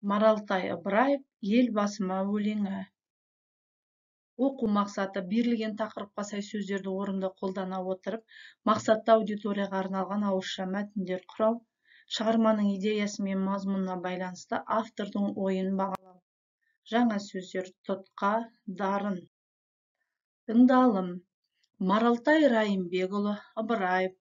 Маралтай Ыбыраев елбасыма өлеңі. Оқу мақсаты берілген тақырыпқа сай сөздерді орынды қолдана отырып, мақсатты аудиторияға арналған ауызша мәтіндер құрау, шығарманың идеясы мен мазмұнына байланысты автордың ойын бағалау. Жаңа сөздер: тұтқа, дарын. Тыңдалым. Маралтай Райымбекұлы Ыбыраев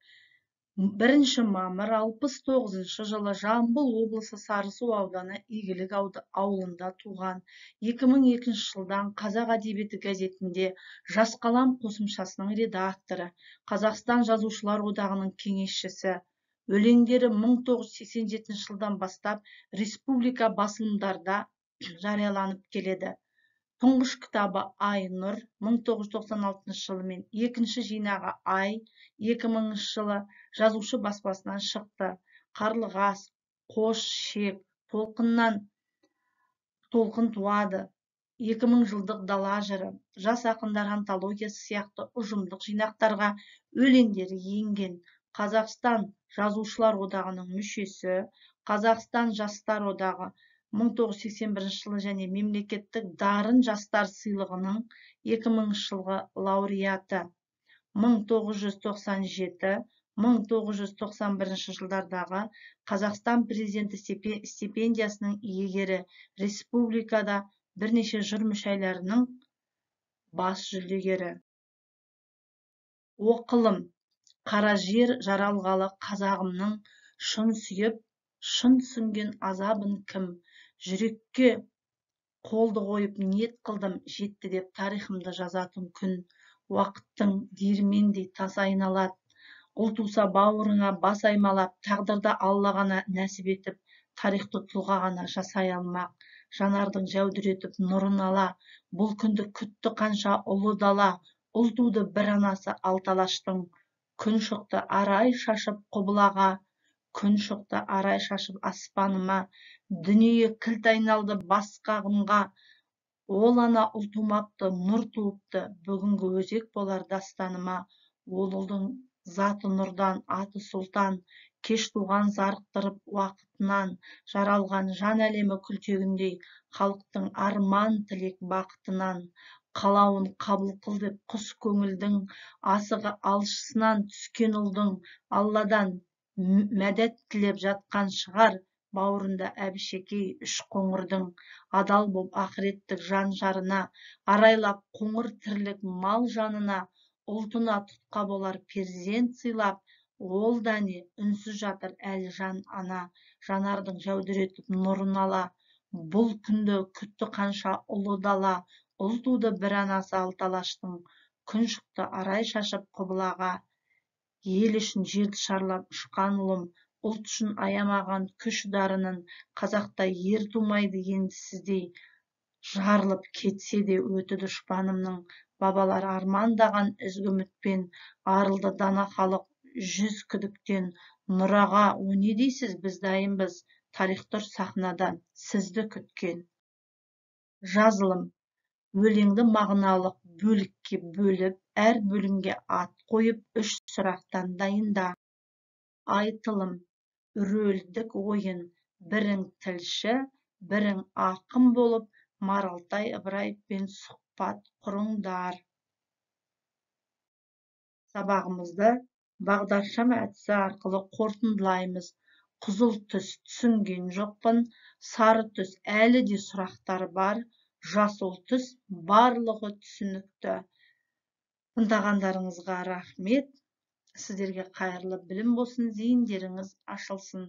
1 мамыр 69 жылы Жамбыл облысы Сарысу ауданы Игілік ауылында туған. 2002 жылдан Қазақ әдебиеті газетінде Жас қалам қосымшасының редакторы, Қазақстан Жазушылар одағының кеңесшісі. Өлеңдері 1987 жылдан бастап республика басылымдарда жарияланып келеді. Тұңғыш кітабы Ай-Нұр 1996 жылы мен екінші жинағы Ай 2000 жылы жазушы баспасынан шықты. Қарлығаш, Қош шек, Толқын туады, 2000 жылдық Дала жыры, Жас ақындар антологиясы сияқты ұжымдық жинақтарға өлеңдері енген. Қазақстан Жазушылар одағының мүшесі, Қазақстан Жастар одағы 1981 жылы және мемлекеттік дарын жастар сыйлығының 2000 жылғы лауреаты. 1997-1991 жылдардағы Қазақстан президенті стипендиясының иегері, республикада бірнеше жыр мүшәйраларының бас жүлдегері. Оқылым. Қара жер жаралғалы қазағымның, шын сүйіп, шын түсінген азабын кім? Жүрекке қолды қойып ниет қылдым, жетті деп тарихымды жазатын күн. Уақыттың диірмендей тас айналат, ұл туса бауырыңа бас аймалап, тағдырда Алла ғана нәсіп етіп, тарихты тұлға ғана жасай алмақ. Жанардың жәудіретіп нұрын ала, бұл күнді күтті қанша ұлы дала, ұл туды бір анасы алталаштың. Күн шықты арай шашып құбылаға, күн шықты арай шашып аспаныма, дүние кілт айналды басқағымға, ол ана ұл тумапты, нұр туыпты, бүгінгі өзек болар дастаныма. Ол ұлдың заты нұрдан, аты сұлтан, кеш туған зарықтырып уақытынан, жаралған жан әлемі күлтегіндей, халықтың арман тілек бақытынан. Қалауын қабыл қыл деп құс көңілдің, асығы алшысынан түскен ұлдың, Алладан мәдәт тілеп жатқан шығар, бауырында әбішекей үш қоңырдың. Адал боп ақыреттік жан жарына, арайлап қоңыр тірлік мал жанына, ұлтына тұтқа болар перзент сыйлап, ол да не үнсіз жатыр әлі жан ана, жанардың жәудіретіп нұрын ала. Бұл күнді күтті қанша ұлы дала, ұл туды бір анасы алталаштың. Күн шықты арай шашып құбылаға, ел үшін жерді шарлап ұшқан ұлым, ұлт үшін аямаған күш дарынын. Қазақта ер тумайды енді сіздей, жарылып кетсе де өті дұшпанымның. Бабалар армандаған ізгі үмітпен, арылды дана халық жүз күдіктен. Нұраға о не дейсіз, біз дайынбыз, тарих тұр сахнадан сізді күткен. Жазылым. Өлеңді мағыналық бөлікке бөліп, әр бөлімге ат қойып, 3 сұрақтан дайында. Айтылым. Рөлдік ойын. Бірің тілші, бірің ақын болып, Маралтай Ыбыраевпен сұхбат құрыңдар. Сабағымызды бағдаршам әдісі арқылы қорытындылаймыз. Қызыл түс түсінген жоқпын, сары түс әлі де сұрақтар бар, жасыл түс барлығы түсінікті. Тыңдағандарыңызға рахмет. Сіздерге қайырлы білім болсын, зейіндеріңіз ашылсын.